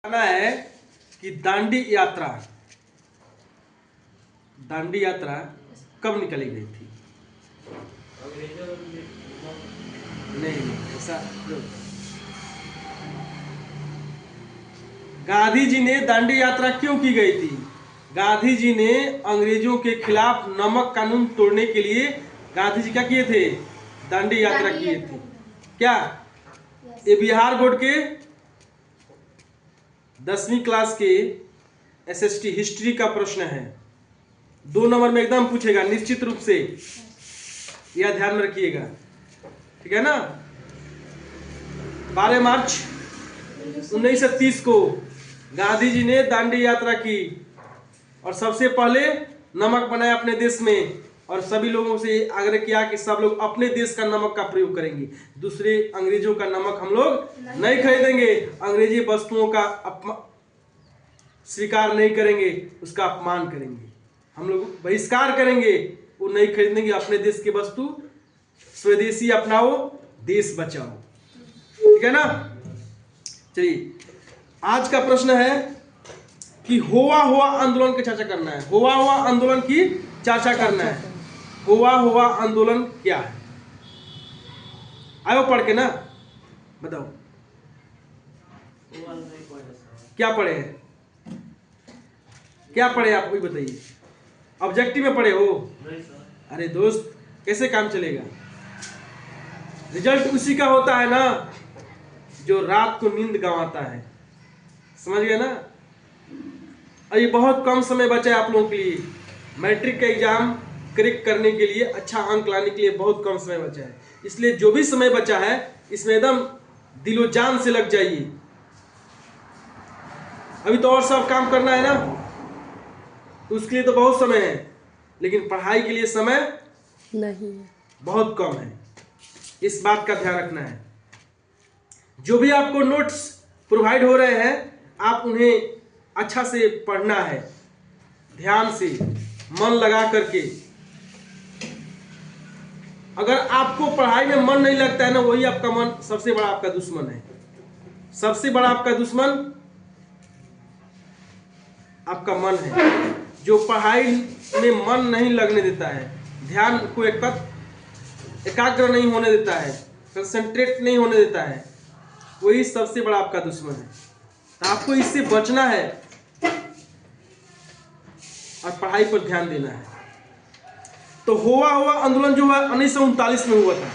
कहना है कि दांडी यात्रा कब निकली गई थी? नहीं ऐसा। गांधी जी ने दांडी यात्रा क्यों की गई थी? गांधी जी ने अंग्रेजों के खिलाफ नमक कानून तोड़ने के लिए गांधी जी क्या किए थे? दांडी यात्रा किए थे। क्या ये बिहार बोर्ड के 10वीं क्लास के एसएसटी हिस्ट्री का प्रश्न है। 2 नंबर में एकदम पूछेगा निश्चित रूप से, यह ध्यान में रखिएगा, ठीक है ना। 12 मार्च 1930 को गांधी जी ने दांडी यात्रा की और सबसे पहले नमक बनाया अपने देश में, और सभी लोगों से आग्रह किया कि सब लोग अपने देश का नमक का प्रयोग करेंगे, दूसरे अंग्रेजों का नमक हम लोग नहीं खरीदेंगे, अंग्रेजी वस्तुओं का स्वीकार नहीं करेंगे, उसका अपमान करेंगे, हम लोग बहिष्कार करेंगे, वो नहीं खरीदेंगे। अपने देश की वस्तु स्वदेशी अपनाओ, देश बचाओ, ठीक है ना। चलिए आज का प्रश्न है कि हुआ आंदोलन की चर्चा करना है। हुआ आंदोलन की चर्चा करना है। हुआ आंदोलन क्या है? आयो पढ़ के ना बताओ, क्या पढ़े हैं? क्या पढ़े आप भी बताइए। ऑब्जेक्टिव में पढ़े हो? अरे दोस्त कैसे काम चलेगा? रिजल्ट उसी का होता है ना जो रात को नींद गंवाता है, समझ गए ना। और ये बहुत कम समय बचा है आप लोगों के लिए। मैट्रिक का एग्जाम क्रैक करने के लिए, अच्छा अंक लाने के लिए बहुत कम समय बचा है, इसलिए जो भी समय बचा है इसमें एकदम दिलो जान से लग जाइए। अभी तो और सब काम करना है ना, तो उसके लिए तो बहुत समय है, लेकिन पढ़ाई के लिए समय नहीं है, बहुत कम है। इस बात का ध्यान रखना है। जो भी आपको नोट्स प्रोवाइड हो रहे हैं आप उन्हें अच्छा से पढ़ना है, ध्यान से मन लगा करके। अगर आपको पढ़ाई में मन नहीं लगता है ना, वही आपका मन सबसे बड़ा आपका दुश्मन है। सबसे बड़ा आपका दुश्मन आपका मन है, जो पढ़ाई में मन नहीं लगने देता है, ध्यान को एकाग्र नहीं होने देता है, कंसंट्रेट नहीं होने देता है, वही सबसे बड़ा आपका दुश्मन है। तो आपको इससे बचना है और पढ़ाई पर ध्यान देना है। तो हुआ आंदोलन जो है 1939 में हुआ था,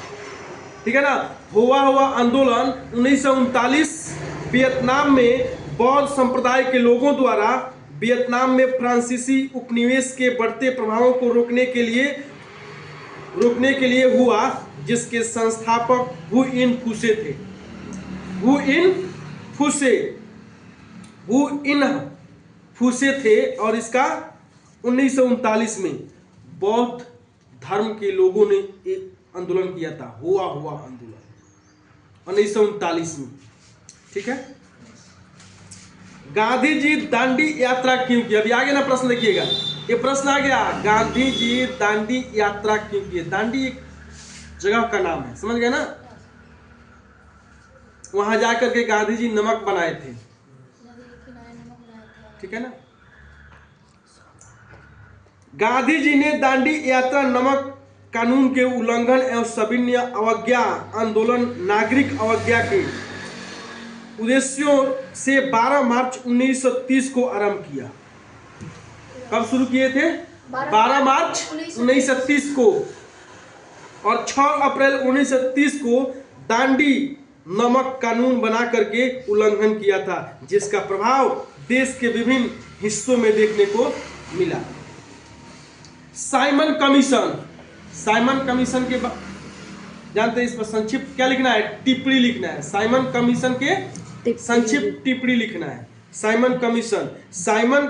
ठीक है ना। हुआ आंदोलन 1939 वियतनाम में बौद्ध संप्रदाय के लोगों द्वारा वियतनाम में फ्रांसीसी उपनिवेश के बढ़ते प्रभावों को रोकने के लिए हुआ, जिसके संस्थापक हु इन फूसे थे और इसका 1939 में बौद्ध धर्म के लोगों ने एक आंदोलन किया था। हुआ आंदोलन 1939 में, ठीक है। गांधी जी दांडी यात्रा क्यों की? अभी आगे ना प्रश्न देखिएगा, ये प्रश्न आ गया, गांधी जी दांडी यात्रा क्यों की? दांडी एक जगह का नाम है, समझ गए ना। वहां जाकर के गांधी जी नमक बनाए थे, ठीक है ना। गांधी जी ने दांडी यात्रा नमक कानून के उल्लंघन एवं सविनय अवज्ञा आंदोलन, नागरिक अवज्ञा के उद्देश्यों से 12 मार्च 1930 को आरंभ किया। कब शुरू किए थे? 12 मार्च 1930 को, और 6 अप्रैल 1930 को दांडी नमक कानून बना करके उल्लंघन किया था, जिसका प्रभाव देश के विभिन्न हिस्सों में देखने को मिला। साइमन कमीशन के जानते हैं, इस पर संक्षिप्त क्या लिखना है? टिप्पणी लिखना है। साइमन कमीशन के संक्षिप्त टिप्पणी लिखना है। साइमन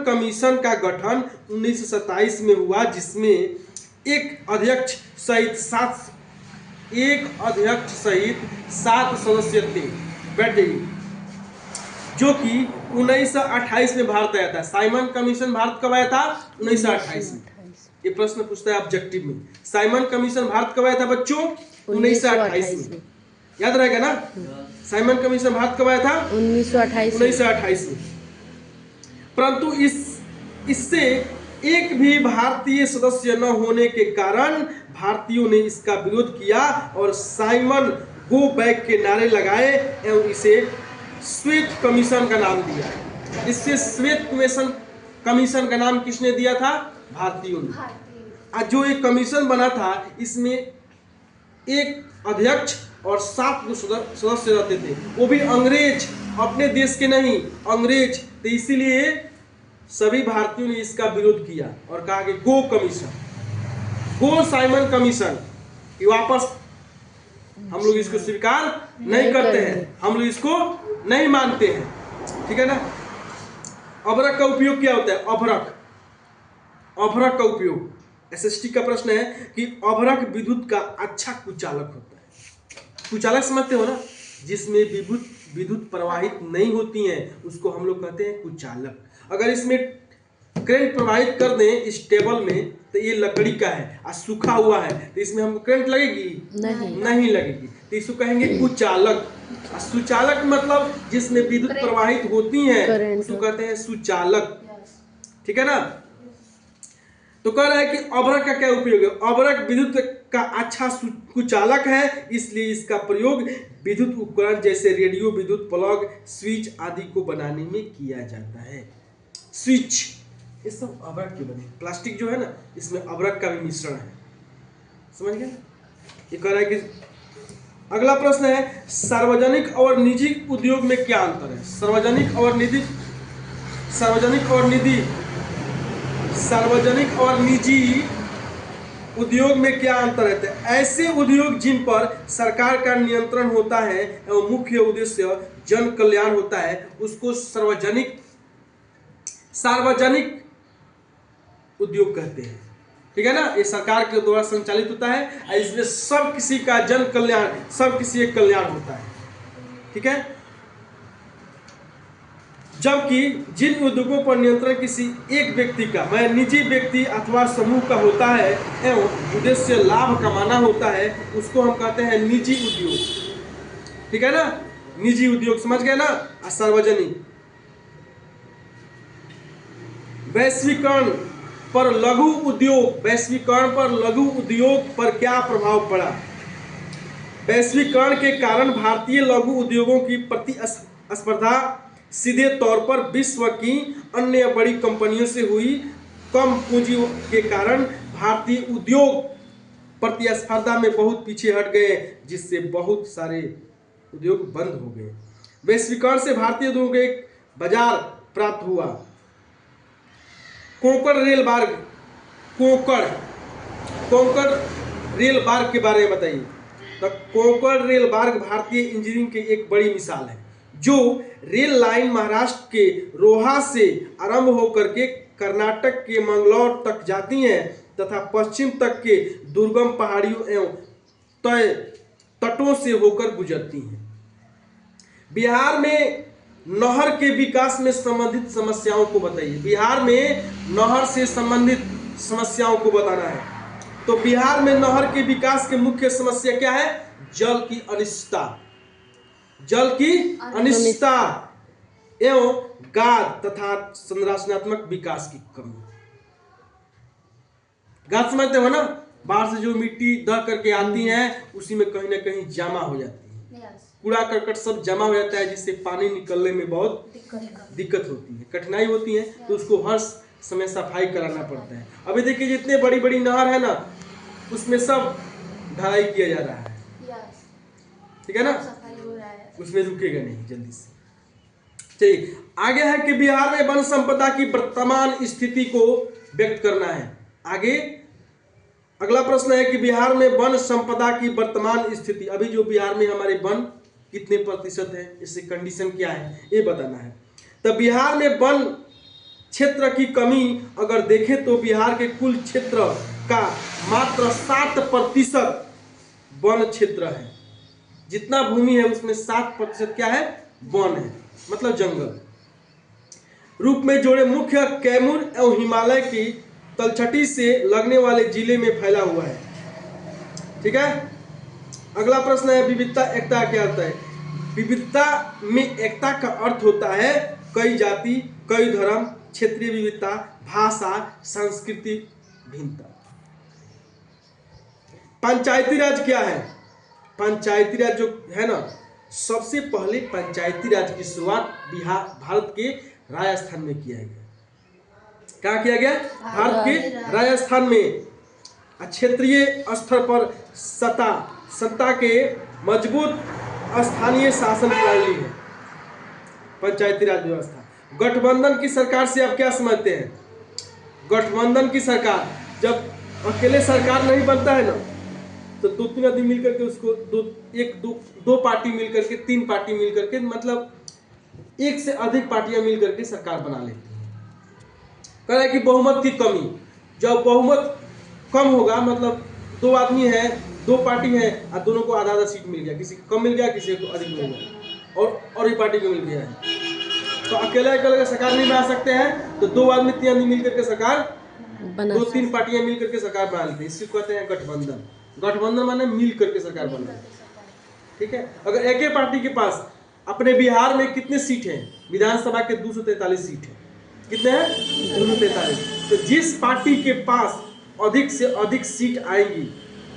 कमीशन का गठन 1927 में हुआ, जिसमें एक अध्यक्ष सहित 7 सदस्य थे। बैठ जाइए। जो कि 1928 में भारत आया था। साइमन कमीशन भारत कब आया था? 1928 में। ये प्रश्न पूछता है ऑब्जेक्टिव में, साइमन कमीशन भारत कब आया था बच्चों? 1928 में। याद रहेगा ना। साइमन कमीशन भारत कब आया था? 1928 में। परंतु इससे एक भी भारतीय सदस्य न होने के कारण भारतीयों ने इसका विरोध किया और साइमन गो बैक के नारे लगाए एवं इसे श्वेत कमीशन का नाम दिया। इससे श्वेत कमीशन का नाम किसने दिया था? भारतीयों ने। आज जो एक कमीशन बना था इसमें एक अध्यक्ष और 7 सदस्य रहते थे, वो भी अंग्रेज, अपने देश के नहीं, अंग्रेज। तो इसीलिए सभी भारतीयों ने इसका विरोध किया और कहा कि गो कमीशन, गो साइमन कमीशन, कि वापस हम लोग इसको स्वीकार नहीं करते हैं, हम लोग इसको नहीं मानते हैं। ठीक है ना। अभ्रक का उपयोग क्या होता है? अभ्रक का उपयोग एसएसटी का प्रश्न है कि अभ्रक विद्युत का अच्छा कुचालक होता है। कुचालक समझते हो ना, जिसमें विद्युत प्रवाहित नहीं होती है उसको हम लोग कहते हैं कुचालक। अगर इसमें करंट प्रवाहित कर दें इस टेबल में तो ये लकड़ी का है और सूखा हुआ है, तो इसमें हमको करंट लगेगी? नहीं लगेगी। तो इसको कहेंगे कुचालक। सुचालक मतलब जिसमें विद्युत प्रवाहित होती है उसको कहते हैं सुचालक। ठीक है ना। तो कह रहा है कि अभ्रक का क्या उपयोग है? अभ्रक विद्युत का अच्छा कुचालक है, इसलिए इसका प्रयोग विद्युत उपकरण जैसे रेडियो, विद्युत प्लग, स्विच आदि को बनाने में किया जाता है। स्विच ये सब अभ्रक के बने। प्लास्टिक जो है ना इसमें अभ्रक का भी मिश्रण है। समझ गए? ये कह रहा है कि अगला प्रश्न है सार्वजनिक और निजी उद्योग में क्या अंतर है? सार्वजनिक और निजी उद्योग में क्या अंतर है? ऐसे उद्योग जिन पर सरकार का नियंत्रण होता है एवं मुख्य उद्देश्य जन कल्याण होता है उसको सार्वजनिक उद्योग कहते हैं। ठीक है ना। ये सरकार के द्वारा संचालित होता है, इसमें सब किसी का जन कल्याण, सब किसी का कल्याण होता है। ठीक है। जबकि जिन उद्योगों पर नियंत्रण किसी एक व्यक्ति का, मैं निजी व्यक्ति अथवा समूह का होता है एवं उद्देश्य लाभ कमाना होता है उसको हम कहते हैं निजी उद्योग। ठीक है ना। निजी उद्योग समझ गए ना। सार्वजनिक। वैश्वीकरण पर लघु उद्योग पर क्या प्रभाव पड़ा? वैश्वीकरण के कारण भारतीय लघु उद्योगों की प्रतिस्पर्धा सीधे तौर पर विश्व की अन्य बड़ी कंपनियों से हुई। कम पूंजी के कारण भारतीय उद्योग प्रतिस्पर्धा में बहुत पीछे हट गए, जिससे बहुत सारे उद्योग बंद हो गए। वैश्वीकरण से भारतीय उद्योगों को एक बाजार प्राप्त हुआ। कोंकण रेल मार्ग के बारे में बताइए। तो कोंकण रेल मार्ग भारतीय इंजीनियरिंग की एक बड़ी मिसाल है, जो रेल लाइन महाराष्ट्र के रोहा से आरंभ होकर के कर्नाटक के मंगलौर तक जाती हैं तथा पश्चिम तक के दुर्गम पहाड़ियों एवं तय तटों से होकर गुजरती हैं। बिहार में नहर के विकास में संबंधित समस्याओं को बताइए। बिहार में नहर से संबंधित समस्याओं को बताना है। तो बिहार में नहर के विकास के मुख्य समस्या क्या है? जल की अनिश्चितता एवं गाद तथा संरचनात्मक विकास की कमी। गाद समझते हो ना? बाहर से जो मिट्टी दह करके आती है उसी में कहीं ना कहीं जमा हो जाती है, कूड़ा करकट सब जमा हो जाता है, जिससे पानी निकलने में बहुत दिक्कत होती है, कठिनाई होती है। तो उसको हर समय सफाई कराना पड़ता है। अभी देखिए जितने बड़ी बड़ी नहर है ना उसमें सब ढलाई किया जा रहा है। ठीक है ना। उसमें रुकेगा नहीं जल्दी से। चलिए आगे है कि बिहार में वन संपदा की वर्तमान स्थिति को व्यक्त करना है। आगे अगला प्रश्न है कि बिहार में वन संपदा की वर्तमान स्थिति, अभी जो बिहार में हमारे वन कितने प्रतिशत है, इससे कंडीशन क्या है ये बताना है। तो बिहार में वन क्षेत्र की कमी अगर देखें तो बिहार के कुल क्षेत्र का मात्र 7% वन क्षेत्र है। जितना भूमि है उसमें 7% क्या है? वन है, मतलब जंगल रूप में जोड़े मुख्य कैमूर एवं हिमालय की तलछटी से लगने वाले जिले में फैला हुआ है। ठीक है। अगला प्रश्न है विविधता एकता क्या होता है? विविधता में एकता का अर्थ होता है कई जाति, कई धर्म, क्षेत्रीय विविधता, भाषा, संस्कृति भिन्नता। पंचायती राज क्या है? पंचायती राज जो है ना, सबसे पहले पंचायती राज की शुरुआत बिहार भारत के राजस्थान में किया गया। क्या किया गया? भारत के राजस्थान में। क्षेत्रीय स्तर पर सत्ता के मजबूत स्थानीय शासन प्रणाली है पंचायती राज व्यवस्था। गठबंधन की सरकार से आप क्या समझते हैं? गठबंधन की सरकार, जब अकेले सरकार नहीं बनता है ना, तो दो तीन आदमी मिलकर के उसको दो पार्टी मिलकर के, तीन पार्टी मिलकर के, मतलब एक से अधिक पार्टियां मिलकर के सरकार बना लेती हैं। कह रहा है कि बहुमत की कमी, जब बहुमत कम होगा, मतलब दो आदमी है, दो पार्टी है और दोनों को आधा आधा सीट मिल गया, किसी को कम मिल गया, किसी को अधिक मिल गया, और ही पार्टी को मिल गया है, तो अकेले अकेले सरकार नहीं बना सकते हैं, तो दो आदमी तीन आदमी मिलकर के सरकार, दो तीन पार्टियां मिलकर के सरकार बना लेती है। इसको कहते हैं गठबंधन। गठबंधन माने मिल करके सरकार बना, ठीक है। अगर एक ही पार्टी के पास, अपने बिहार में कितने सीट हैं? विधानसभा के 243 सीट है। कितने हैं? 243। तो जिस पार्टी के पास अधिक से अधिक सीट आएंगी,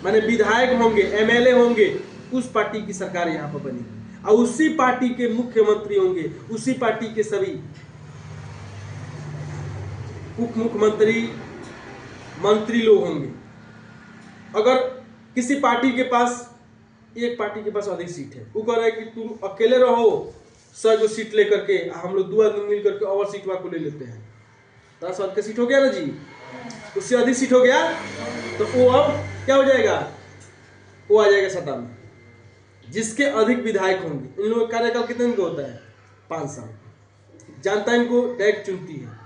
माने विधायक होंगे, एमएलए होंगे, उस पार्टी की सरकार यहाँ पर बनेगी, और उसी पार्टी के मुख्यमंत्री होंगे, उसी पार्टी के सभी उप मुख्यमंत्री, मंत्री लोग होंगे। अगर किसी पार्टी के पास, एक पार्टी के पास अधिक सीट है, वो कह रहा है कि तुम अकेले रहो 100 को सीट लेकर के, हम लोग दो आदमी मिल करके और सीट को ले लेते हैं, 10 का सीट हो गया ना जी, उससे अधिक सीट हो गया, तो वो अब क्या हो जाएगा? वो आ जाएगा सत्ता में। जिसके अधिक विधायक होंगे, इन लोगों का कार्यकाल कितने दिन का होता है? 5 साल। जनता इनको डायरेक्ट चुनती है।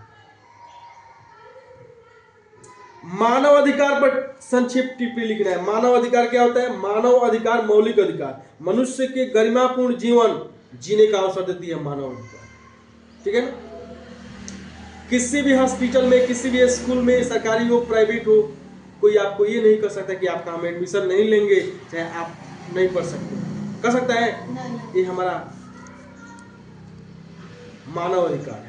मानव अधिकार पर संक्षिप्त टिप्पणी लिखना है। मानव अधिकार क्या होता है? मानव अधिकार मौलिक अधिकार, मनुष्य के गरिमापूर्ण जीवन जीने का अवसर देती है मानव अधिकार, ठीक है ना। किसी भी हॉस्पिटल में, किसी भी स्कूल में, सरकारी हो प्राइवेट हो, कोई आपको ये नहीं कर सकता कि आपका हम एडमिशन नहीं लेंगे, चाहे आप नहीं पढ़ सकते। कर सकता है? ये हमारा मानव अधिकार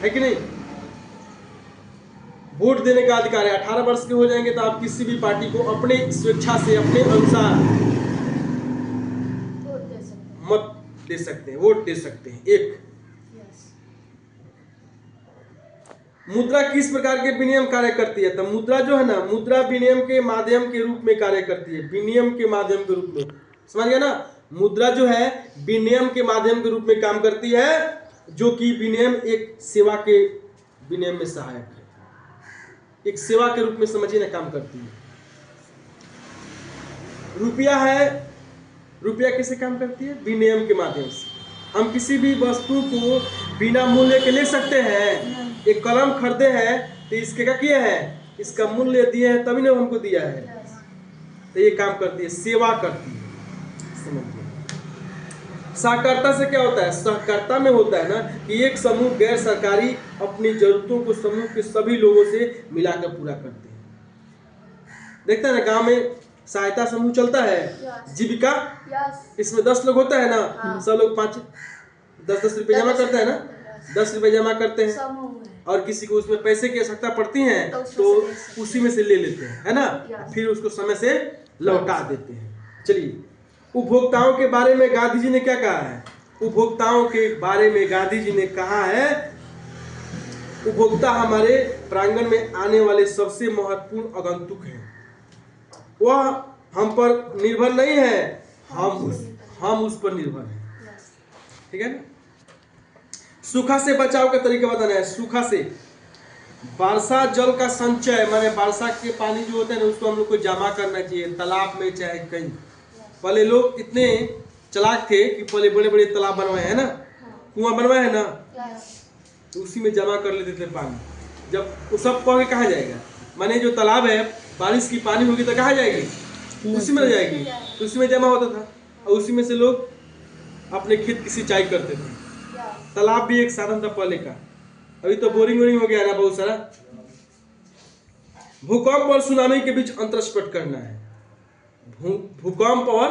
है कि नहीं। वोट देने का अधिकार है। 18 वर्ष के हो जाएंगे तो आप किसी भी पार्टी को अपने स्वेच्छा से, अपने अनुसार मत दे सकते हैं, वोट दे सकते हैं। एक मुद्रा किस प्रकार के विनिमय कार्य करती है? तो मुद्रा जो है ना, मुद्रा विनिमय के माध्यम के रूप में कार्य करती है। विनिमय के माध्यम के रूप में, समझ गया ना। मुद्रा जो है विनिमय के माध्यम के रूप में काम करती है, जो कि विनिमय एक सेवा के विनिमय में सहायक है, एक सेवा के रूप में समझिए ना काम करती है। रुपया है, रुपया कैसे काम करती है? विनिमय के माध्यम से। हम किसी भी वस्तु को बिना मूल्य के ले सकते हैं। एक कलम खरीदे हैं तो इसके क्या किए हैं? इसका मूल्य दिए हैं तभी ने हमको दिया है, तो ये काम करती है, सेवा करती है, समझिए। सहकारिता से क्या होता है? सहकारिता में होता है ना कि एक समूह गैर सरकारी अपनी जरूरतों को समूह के सभी लोगों से मिलाकर पूरा करते हैं। देखते हैं ना गांव में सहायता समूह चलता है, जीविका, इसमें 10 लोग होता है ना, सब लोग 5-10 रुपए जमा करते हैं ना, 10 रुपए जमा करते हैं, और किसी को उसमें पैसे की आवश्यकता पड़ती है तो उसी में से ले लेते हैं, है ना, फिर उसको समय से लौटा देते हैं। चलिए, उपभोक्ताओं के बारे में गांधी जी ने क्या कहा है? उपभोक्ताओं के बारे में गांधी जी ने कहा है, उपभोक्ता हमारे प्रांगण में आने वाले सबसे महत्वपूर्ण आगंतुक है। वह हम पर निर्भर नहीं है, हम उस पर निर्भर हैं, ठीक है ना। सूखा से बचाव का तरीका बताना है। सूखा से, वर्षा जल का संचय, माने वर्षा के पानी जो होता है ना, उसको हम लोग को जमा करना चाहिए, तालाब में चाहे कहीं। पहले लोग इतने चालाक थे कि पहले बड़े बड़े तालाब बनवाए हैं ना, कुआं बनवाए है ना, तो उसी में जमा कर लेते थे पानी। जब वो सब कह के कहाँ जाएगा? माने जो तालाब है, बारिश की पानी होगी तो कहाँ जाएगी? उसी में जाएगी, तो उसी में जमा होता था, और उसी में से लोग अपने खेत की सिंचाई करते थे। तालाब भी एक साधन था पहले का, अभी तो बोरिंग हो गया ना बहुत सारा। भूकंप और सुनामी के बीच अंतर स्पष्ट करना है। भूकंप और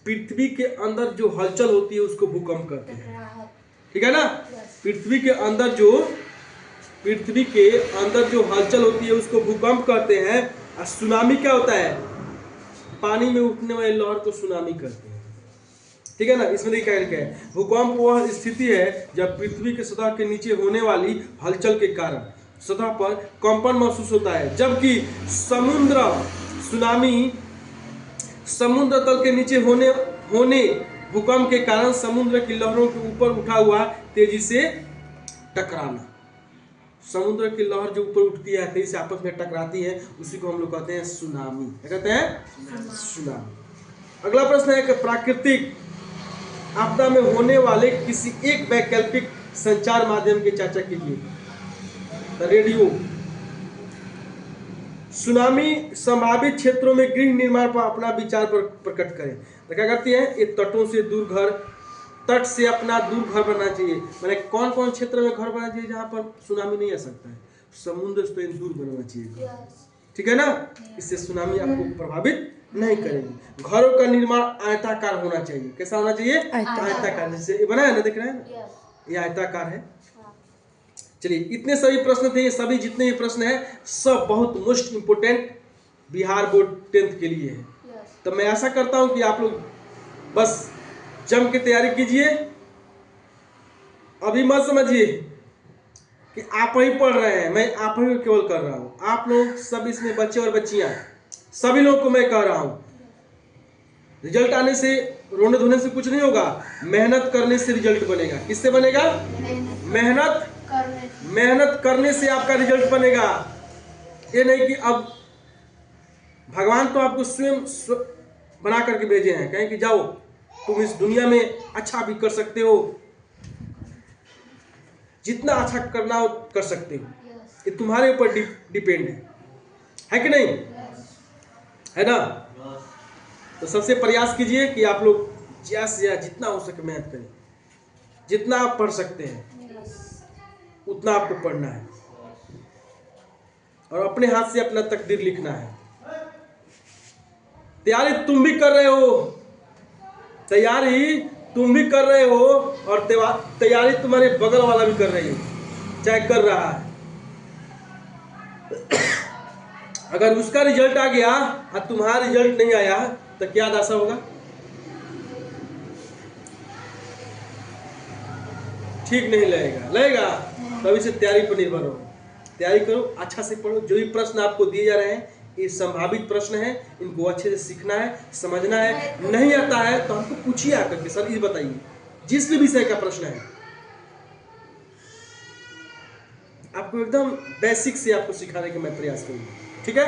पृथ्वी के अंदर जो हलचल होती है उसको भूकंप कहते हैं, ठीक है ना। पृथ्वी के अंदर जो हलचल होती है उसको भूकंप कहते हैं। और सुनामी क्या होता है, पानी में उठने वाली लहर को सुनामी कहते हैं, ठीक है ना। इसमें देखिए क्या है, भूकंप वह स्थिति है जब पृथ्वी के सतह के नीचे होने वाली हलचल के कारण सतह पर कंपन महसूस होता है, जबकि सुनामी समुद्र तल के नीचे होने भूकंप के कारण समुद्र की लहरों के ऊपर उठा हुआ तेजी से टकराना। समुद्र की लहर जो ऊपर उठती है तेजी से आपस में टकराती है, उसी को हम लोग कहते हैं सुनामी। क्या कहते हैं? सुनामी। अगला प्रश्न है कि प्राकृतिक आपदा में होने वाले किसी एक वैकल्पिक संचार माध्यम की चर्चा कीजिए। रेडियो। सुनामी संभावित क्षेत्रों में गृह निर्माण पर अपना विचार प्रकट करें। तो क्या करती है, ये तट से अपना दूर घर बनना चाहिए। मैंने कौन कौन क्षेत्र में घर बनना चाहिए जहां पर सुनामी नहीं आ सकता है? समुद्र से दूर बनना चाहिए, ठीक है ना। इससे सुनामी आपको प्रभावित नहीं करेगी। घरों का निर्माण आयताकार होना चाहिए। कैसा होना चाहिए? आयताकार। जैसे ये बना है ना, देख रहे हैं, ये आयताकार है। चलिए, इतने सभी प्रश्न थे। ये सभी जितने भी प्रश्न हैं सब बहुत most important Bihar board 10th के लिए है। तो मैं आशा करता हूं कि आप लोग बस जम के तैयारी कीजिए। अभी मत समझिए कि आप ही पढ़ रहे हैं, मैं आप ही केवल कर रहा हूं। आप लोग सब इसमें बच्चे और बच्चियां सभी लोगों को मैं कह रहा हूं, रिजल्ट आने से रोने धोने से कुछ नहीं होगा, मेहनत करने से रिजल्ट बनेगा। किससे बनेगा? मेहनत करने से आपका रिजल्ट बनेगा। ये नहीं कि अब भगवान तो आपको स्वयं बना करके भेजे हैं, कहें कि जाओ तुम इस दुनिया में अच्छा भी कर सकते हो, जितना अच्छा करना हो कर सकते हो। ये तुम्हारे ऊपर डिपेंड है कि नहीं? है ना। तो सबसे प्रयास कीजिए कि आप लोग ज्यादा से ज्यादा जितना हो सके मेहनत करें। जितना आप पढ़ सकते हैं उतना आपको पढ़ना है और अपने हाथ से अपना तकदीर लिखना है। तैयारी तुम भी कर रहे हो, और तैयारी तुम्हारे बगल वाला भी कर रही है, चाहे कर रहा है। अगर उसका रिजल्ट आ गया और तुम्हारा रिजल्ट नहीं आया तो क्या दशा होगा? ठीक नहीं लगेगा। तभी से तैयारी पर निर्भर हो। तैयारी करो, अच्छा से पढ़ो। जो भी प्रश्न आपको दिए जा रहे हैं ये संभावित प्रश्न है, इनको अच्छे से सीखना है, समझना है। नहीं आता है तो हमको पूछिए आकर के, सर ये बताइए, जिस भी विषय का प्रश्न है आपको एकदम बेसिक से आपको सिखाने का मैं प्रयास करूंगा, ठीक है।